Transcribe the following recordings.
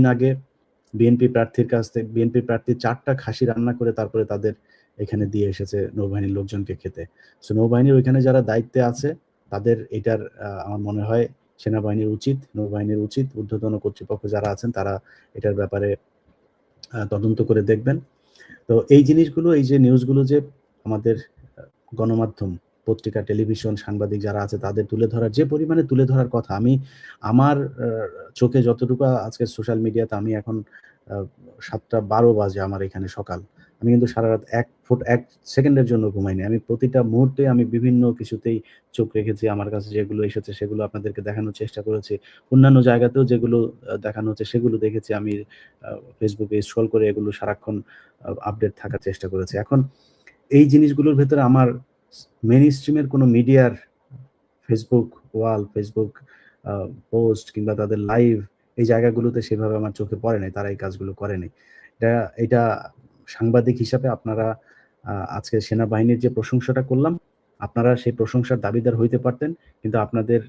কিছুদিন আগে বিএনপি প্রার্থী 4টা খাসি রান্না করে তারপরে তাদের এখানে দিয়ে এসেছে নৌবাহিনীর লোকজনকে খেতে। সো নৌবাহিনীর ওইখানে যারা দায়িত্বে আছে তাদের এটার আমার মনে হয় নৌবাহিনীর উচিত, ঊর্ধ্বতন কর্তৃপক্ষ যারা আছেন তারা এটার ব্যাপারে তদন্ত করে দেখবেন। তো এই জিনিসগুলো, এই যে নিউজগুলো যে আমাদের গণমাধ্যম, পত্রিকা, টেলিভিশন, সাংবাদিক যারা আছে তাদের যে পরিমাণে তুলে ধরার কথা, আমি আমার চোখে যতটুকু আজকে সোশ্যাল মিডিয়াতে, আমি এখন 7:12 বাজে আমার এখানে সকাল, আমি কিন্তু সারা রাত 1 সেকেন্ডের জন্য ঘুমাইনি। আমি প্রতিটা মুহূর্তে আমি বিভিন্ন কিছুতেই চোখ রেখেছি। আমার কাছে যেগুলো এসেছে সেগুলো আপনাদেরকে দেখানোর চেষ্টা করেছি। অন্যান্য জায়গাতেও যেগুলো দেখানো হচ্ছে সেগুলো দেখেছি। আমি ফেসবুকে স্ক্রল করে এগুলো সারাক্ষণ আপডেট থাকার চেষ্টা করেছি। এখন এই জিনিসগুলোর ভেতরে আমার মেইন স্ট্রিমের কোনো মিডিয়ার ফেসবুক পোস্ট কিংবা তাদের লাইভ, এই জায়গাগুলোতে সেভাবে আমার চোখে পড়ে নাই, তারা এই কাজগুলো করে নাই। এটা সাংবাদিক হিসাবে আপনারা আজকে সেনাবাহিনীর যে প্রশংসাটা করলাম, আপনারা সেই প্রশংসার দাবিদার হইতে পারতেন, কিন্তু আপনাদের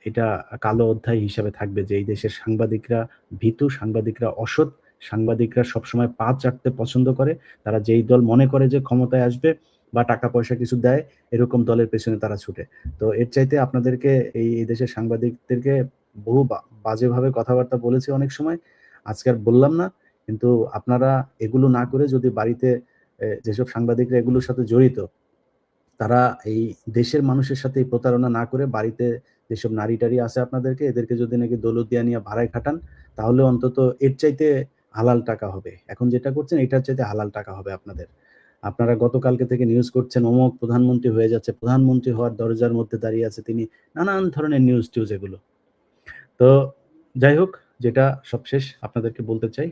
এটা কালো অধ্যায় হিসাবে থাকবে যে এই দেশের সাংবাদিকরা ভীতু, সাংবাদিকরা অসৎ, সাংবাদিকরা সবসময় পা চাটতে পছন্দ করে। তারা যেই দল মনে করে যে ক্ষমতায় আসবে বা টাকা পয়সা কিছু দেয়, এরকম দলের পেছনে তারা ছুটে। তো এর চাইতে আপনাদেরকে এই দেশের সাংবাদিকদেরকে বহু বাজেভাবে কথাবার্তা বলেছি অনেক সময়, আজকে আর বললাম না। কিন্তু আপনারা এগুলো না করে যদি বাড়িতে যেসব সাংবাদিকরা এগুলোর সাথে জড়িত, তারা এই দেশের মানুষের সাথে প্রতারণা না করে বাড়িতে যেসব নারী-টারী আছে আপনাদেরকে, এদেরকে যদি নাকি দৌলতদিয়া নিয়ে ভাড়ায় খাটান, তাহলে অন্তত এর চাইতে হালাল টাকা হবে। এখন যেটা করছেন এটার চাইতে হালাল টাকা হবে আপনাদের। আপনারা গতকালকে থেকে নিউজ করছেন অমুক প্রধানমন্ত্রী হয়ে যাচ্ছে, প্রধানমন্ত্রী হওয়ার দরজার মধ্যে দাঁড়িয়ে আছে তিনি, নানান ধরনের নিউজ এগুলো। তো যাই হোক, যেটা সবশেষ আপনাদেরকে বলতে চাই,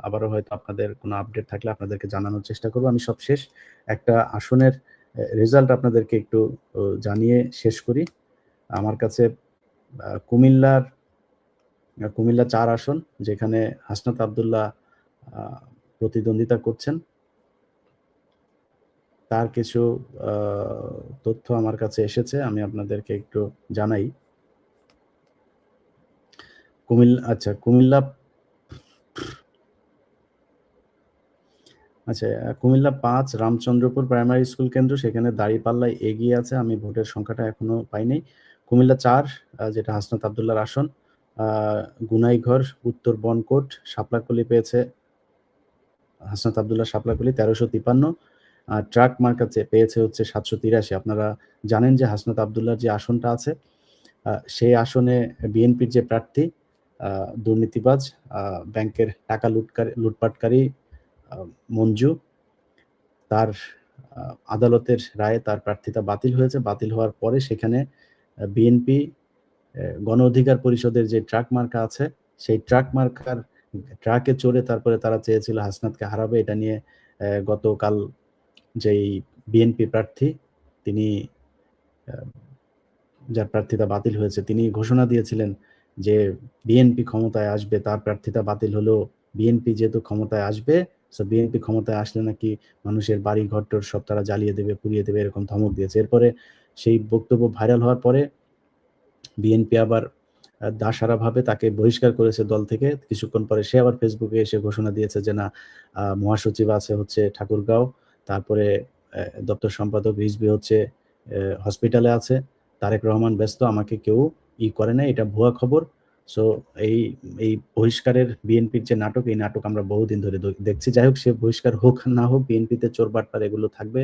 আবারও হয়তো আপনাদের কোনো আপডেট থাকলে আপনাদেরকে জানানোর চেষ্টা করব। আমি সবশেষ একটা আসনের রেজাল্ট আপনাদেরকে একটু জানিয়ে শেষ করি। আমার কাছে কুমিল্লা 4 আসন, যেখানে হাসনাত আব্দুল্লাহ প্রতিদ্বন্দ্বিতা করছেন, তার কিছু তথ্য আমার কাছে এসেছে, আমি আপনাদেরকে একটু জানাই। কুমিল্লা 5 রামচন্দ্রপুর প্রাইমারি স্কুল কেন্দ্র, সেখানে দাঁড়িপাল্লায় এগিয়ে আছে। আমি ভোটের সংখ্যাটা এখনো পাইনি। কুমিল্লা 4, যেটা হাসনাত আব্দুল্লাহর আসন, গুনাইঘর, উত্তর বনকোট, শাপলাকলি পেয়েছে হাসনাত আব্দুল্লাহ, শাপলাকলি 1353। ট্রাক মার্কা পেয়েছে হচ্ছে 783। আপনারা জানেন যে হাসনাত আব্দুল্লাহর যে আসনটা আছে, সেই আসনে বিএনপির যে প্রার্থী, দুর্নীতিবাজ, ব্যাংকের টাকা লুটপাটকারী মঞ্জু, তার আদালতের রায়ে তার প্রার্থিতা বাতিল হয়েছে। বাতিল হওয়ার পরে সেখানে বিএনপি গণ অধিকার পরিষদের যে ট্রাক মার্কা আছে, সেই ট্রাকে চড়ে তারপরে তারা চেয়েছিল হাসনাতকে হারাবে। এটা নিয়ে গতকাল যেই বিএনপি প্রার্থী, তিনি যার প্রার্থিতা বাতিল হয়েছে, তিনি ঘোষণা দিয়েছিলেন যে বিএনপি ক্ষমতায় আসবে, তার প্রার্থিতা বাতিল হলো, বিএনপি যেহেতু ক্ষমতায় আসবে, সো বিএনপি ক্ষমতায় আসলে নাকি মানুষের বাড়ি ঘরটর সব তারা জ্বালিয়ে দেবে, পুড়িয়ে দেবে, এরকম ধমক দিয়েছে। এরপরে সেই বক্তব্য ভাইরাল হওয়ার পরে বিএনপি আবার দাসারাভাবে তাকে বহিষ্কার করেছে দল থেকে। কিছুক্ষণ পরে সে আবার ফেসবুকে এসে ঘোষণা দিয়েছে যে না, মহাসচিব আছে হচ্ছে ঠাকুরগাঁও, তারপরে দপ্তর সম্পাদক রিজভী হচ্ছে হসপিটালে আছে, তারেক রহমান ব্যস্ত, আমাকে কেউ করে নাই, এটা ভুয়া খবর। সো এই বহিষ্কারের বিএনপির যে নাটক, এই নাটক আমরা বহুদিন ধরে দেখছি। যাই হোক, সে বহিষ্কার হোক না হোক, বিএনপিতে চোর বাটপার এগুলো থাকবে।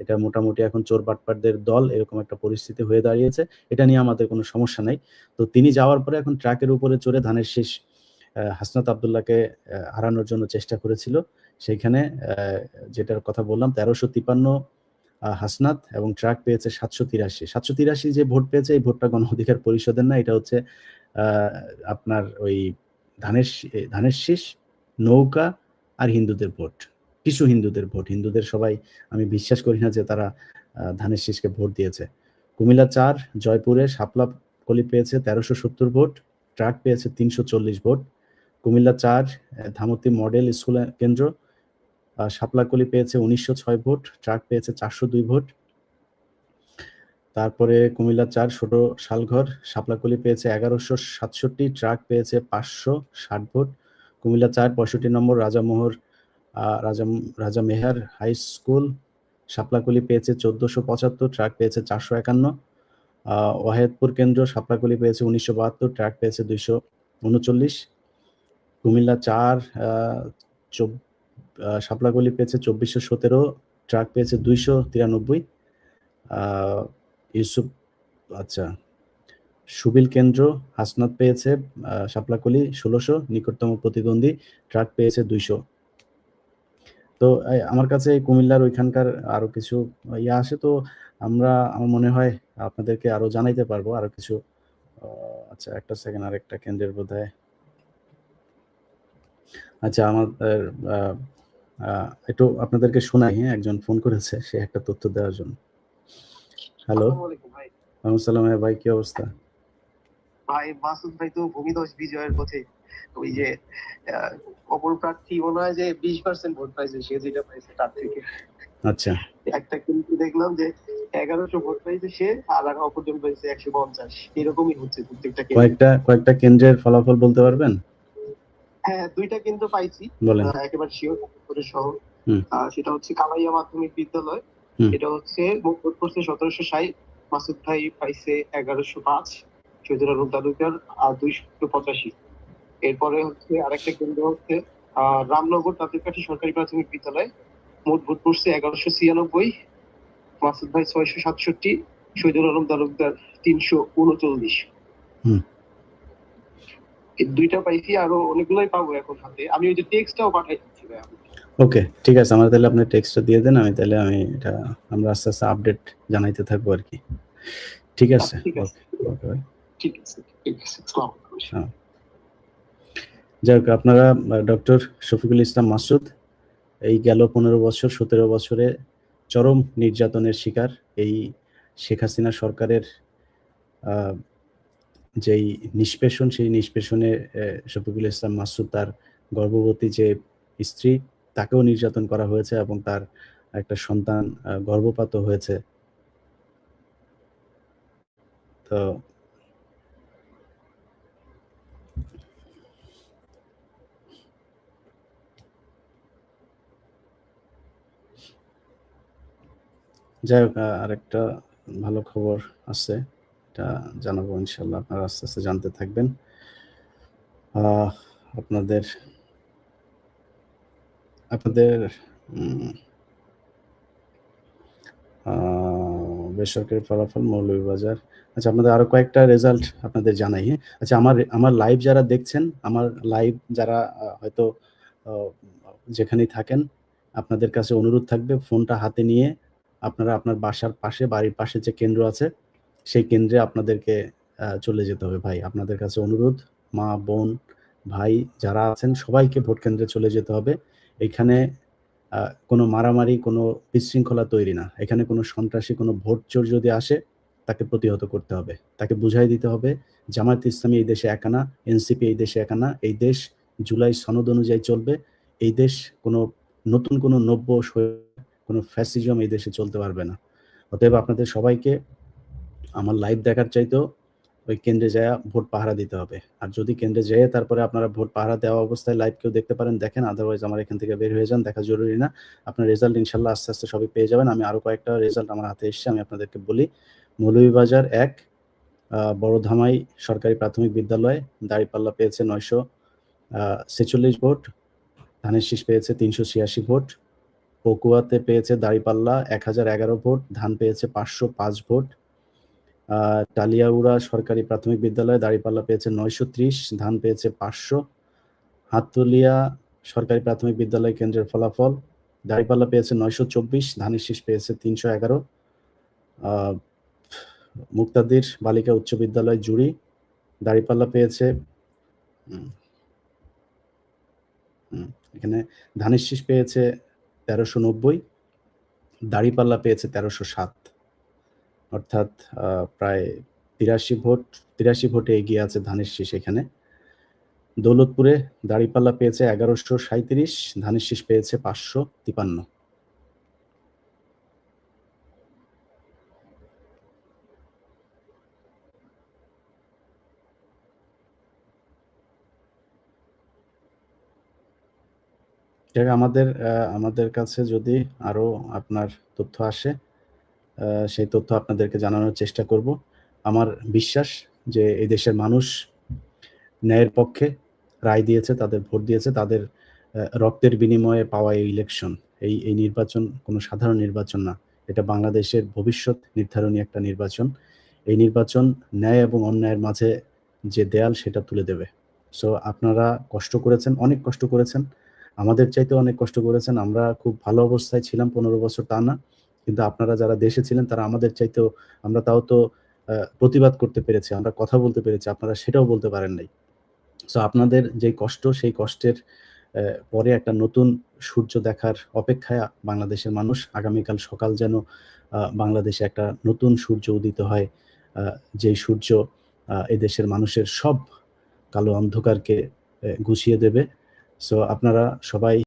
এটা মোটামুটি এখন চোর বাটপারদের দল, এরকম একটা পরিস্থিতি হয়ে দাঁড়িয়েছে। এটা নিয়ে আমাদের কোনো সমস্যা নাই। তো তিনি যাওয়ার পরে এখন ট্রাকের উপরে চড়ে ধানের শীষ হাসনাত আব্দুল্লাহকে হারানোর জন্য চেষ্টা করেছিল। সেইখানে যেটার কথা বললাম 1353 হাসনাত, এবং ট্রাক পেয়েছে 783 যে ভোট পেয়েছে, এই ভোটটা গণ অধিকার পরিষদের না, এটা হচ্ছে আপনার ওই ধানের শীষ, নৌকা আর হিন্দুদের ভোট, কিছু হিন্দুদের ভোট। হিন্দুদের সবাই, আমি বিশ্বাস করি না যে তারা ধানের শীষকে ভোট দিয়েছে। কুমিল্লা 4 জয়পুরে শাপলাকলি পেয়েছে 1370 ভোট, ট্রাক পেয়েছে 340 vote. Comilla 4 Dhamti model school কেন্দ্র, শাপলাকলি পেয়েছে 1906 ভোট, ট্রাক পেয়েছে 402 ভোট। তারপরে কুমিল্লা 4 ছোট শালঘর, শাপলাকলি পেয়েছে 1167, ট্রাক পেয়েছে 560 ভোট। কুমিল্লা 4 65 নম্বর রাজা মেহের হাই স্কুল শাপলাকলি পেয়েছে 1475, ট্রাক পেয়েছে 451। ওয়াহেদপুর কেন্দ্র শাপলাকলি পেয়েছে 1972, ট্রাক পেয়েছে 239। কুমিল্লা 4 শাপলাকলি পেয়েছে 2417, ট্রাক পেয়েছে 293। ইউসুফ আচ্ছা সুবিল কেন্দ্র হাসনাত পেয়েছে শাপলাকলি 1600, নিকটতম প্রতিদ্বন্দ্বী ট্রাক পেয়েছে 200। তো আমার কাছে এই কুমিল্লার ওইখানকার আরো কিছু ইয়ে আসে, তো আমার মনে হয় আপনাদেরকে আরো জানাইতে পারবো আরো কিছু। আচ্ছা একটা সেকেন্ড, আরেকটা কেন্দ্রের বোধহয় আচ্ছা আমাদের একটু আপনাদেরকে শোনাই। হ্যাঁ, একজন ফোন করেছে, সে একটা তথ্য দেওয়ার জন্য। হ্যালো, ওয়ালাইকুম আসসালাম ভাই, কি অবস্থা? ভাই মাসুদ ভাই তো ভূমিধস বিজয়ের পথে। ওই যে অপর প্রার্থী মনে হয় যে 20% ভোট পাইছে, সে যেটা পাইছে তার থেকে। আচ্ছা, একটা কিন্তু দেখলাম যে 1100 ভোট পাইছে সে, আর অপরজন পাইছে 150। এরকমই হচ্ছে প্রত্যেকটা কয়েকটা কেন্দ্রের ফলাফল বলতে পারবেন? হ্যাঁ, দুইটা কিন্তু পাইছি একেবারে শিওর করে সহ। সেটা হচ্ছে কালাইয়া মাধ্যমিক বিদ্যালয়, এটা হচ্ছে ভোট করছে 1760, মাসুদ ভাই পাইছে 1105, শহীদুল আলম তালুকদার আর 285। এরপরে হচ্ছে আরেকটা কেন্দ্র হচ্ছে রামনগর তাঁতিরকাঠি সরকারি প্রাথমিক বিদ্যালয়, মোট ভোট পড়ছে 1196, মাসুদ ভাই 667, শহীদুল আলম তালুকদার 339। এই দুইটা পাইছি, আরো অনেকগুলোই পাবো এখন হাতে। আমি ওই যে টেক্সটটাও পাঠাই দিচ্ছি ভাই। ওকে, ঠিক আছে, আমার তাহলে আপনি টেক্সটটা দিয়ে দেন, আমি এটা আমরা আস্তে আস্তে আপডেট জানাইতে থাকবো আর কি। ঠিক আছে, ওকে ভাই, ঠিক আছে। যাই হোক, আপনারা ডক্টর শফিকুল ইসলাম মাসুদ এই গেল 15 বছর 17 বছরে চরম নির্যাতনের শিকার এই শেখ হাসিনা সরকারের যেই নিষ্পেষণ, সেই নিষ্পেষণে শফিকুল ইসলাম মাসুদ তার গর্ভবতী যে স্ত্রী তাকেও নির্যাতন করা হয়েছে এবং তার একটা সন্তান গর্ভপাত হয়েছে। তো যাই হোক, আরেকটা ভালো খবর আছে, এটা জানাবো ইনশাল্লাহ, আপনারা আস্তে আস্তে জানতে থাকবেন। আপনাদের বেসরকারি ফলাফল মৌলভীবাজার। আচ্ছা, আপনাদের আরো কয়েকটা রেজাল্ট আপনাদের জানাই। হ্যাঁ, আচ্ছা, আমার লাইভ যারা দেখছেন, আমার লাইভ যারা হয়তো যেখানেই থাকেন, আপনাদের কাছে অনুরোধ থাকবে ফোনটা হাতে নিয়ে আপনারা আপনার বাসার পাশে, বাড়ির পাশে যে কেন্দ্র আছে সেই কেন্দ্রে আপনাদেরকে চলে যেতে হবে। ভাই, আপনাদের কাছে অনুরোধ, মা বোন ভাই যারা আছেন সবাইকে ভোট কেন্দ্রে চলে যেতে হবে। এখানে কোনো মারামারি, কোনো বিশৃঙ্খলা তৈরি না। এখানে কোনো সন্ত্রাসী, কোনো ভোট চোর যদি আসে তাকে প্রতিহত করতে হবে। তাকে বুঝাই দিতে হবে জামায়াত ইসলামী এই দেশে একা না, এনসিপি এই দেশে একা না। এই দেশ জুলাই সনদ অনুযায়ী চলবে। এই দেশ নতুন কোনো নব্য কোনো ফ্যাসিজম এই দেশে চলতে পারবে না। অতএব আপনাদের সবাইকে আমার লাইভ দেখার চাইতেও ওই কেন্দ্রে যায়া ভোট পাহারা দিতে হবে। আর যদি কেন্দ্রে যেয়ে তারপরে আপনারা ভোট পাহারা দেওয়া অবস্থায় লাইভ কেউ দেখতে পারেন, দেখেন, আদারওয়াইজ আমার এখান থেকে বের হয়ে যান, দেখা জরুরি না। আপনার রেজাল্ট ইনশাল্লাহ আস্তে আস্তে সবই পেয়ে যাবেন। আমি আরো কয়েকটা রেজাল্ট আমার হাতে এসছে, আমি আপনাদেরকে বলি। মৌলভীবাজার 1 বড়ধামাই সরকারি প্রাথমিক বিদ্যালয় দাঁড়িপাল্লা পেয়েছে 946 ভোট, ধানের শীষ পেয়েছে 386 ভোট। পকুয়াতে পেয়েছে দাঁড়িপাল্লা 1011 ভোট, ধান পেয়েছে 505 ভোট। টালিয়াউড়া সরকারি প্রাথমিক বিদ্যালয়ে দাঁড়িপাল্লা পেয়েছে 930, ধান পেয়েছে 500। হাততলিয়া সরকারি প্রাথমিক বিদ্যালয় কেন্দ্রের ফলাফল, দাঁড়িপাল্লা পেয়েছে 924, ধানের শীষ পেয়েছে 311। মুক্তাদির বালিকা উচ্চ বিদ্যালয় জুড়ি দাঁড়িপাল্লা পেয়েছে এখানে ধানের শীষ পেয়েছে 1390, দাঁড়িপাল্লা পেয়েছে 1307, অর্থাৎ প্রায় 83 ভোটে এগিয়ে আছে ধানের শীষ এখানে। দৌলতপুরে দাঁড়িপাল্লা পেয়েছে 1137, ধানের শীষ পেয়েছে 553। আমাদের কাছে যদি আরো আপনার তথ্য আসে, সেই তথ্য আপনাদেরকে জানানোর চেষ্টা করব। আমার বিশ্বাস যে এই দেশের মানুষ ন্যায়ের পক্ষে রায় দিয়েছে, তাদের ভোট দিয়েছে, তাদের রক্তের বিনিময়ে পাওয়া এই ইলেকশন, এই নির্বাচন কোনো সাধারণ নির্বাচন না। এটা বাংলাদেশের ভবিষ্যৎ নির্ধারণী একটা নির্বাচন। এই নির্বাচন ন্যায় এবং অন্যায়ের মাঝে যে দেয়াল সেটা তুলে দেবে। সো আপনারা কষ্ট করেছেন, অনেক কষ্ট করেছেন। আমাদের চাইতেও অনেক কষ্ট করেছেন। আমরা খুব ভালো অবস্থায় ছিলাম ১৫ বছর তা না। কিন্তু আপনারা যারা দেশে ছিলেন তারা আমাদের চাইতেও, আমরা তাও তো প্রতিবাদ করতে পেরেছি, আমরা কথা বলতে পেরেছি, আপনারা সেটাও বলতে পারেন নাই। সো আপনাদের যে কষ্ট, সেই কষ্টের পরে একটা নতুন সূর্য দেখার অপেক্ষায় বাংলাদেশের মানুষ। আগামীকাল সকাল যেন বাংলাদেশে একটা নতুন সূর্য উদিত হয়, যেই সূর্য এদেশের মানুষের সব কালো অন্ধকারকে গুছিয়ে দেবে। সো আপনারা সবাই